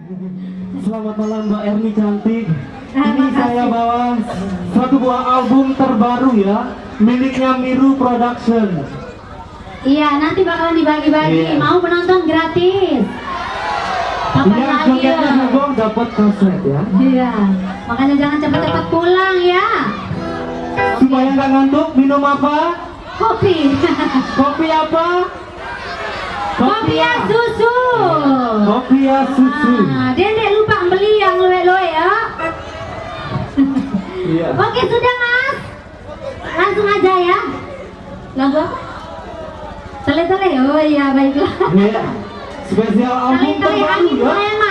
Selamat malam Mbak Erni cantik. Ini saya bawa satu buah album terbaru ya, miliknya Miru Production. Iya, nanti bakalan dibagi-bagi. Iya. Mau penonton gratis. Kapan Iya, lagi ya? jaketnya juga dapat kaset ya. Iya, makanya jangan cepat-cepat pulang ya. Supaya nggak ngantuk, minum apa? Kopi. Kopi apa? Kopi ya susu. Kopi ya susu. Dendek lupa beli yang loe-loe ya. Iya. Oke, sudah Mas. Langsung aja ya. Lagu apa? Tele-tele. Oh iya, baiklah. Iya. Spesial album Tele-tele terbaru angin ya. Sleman.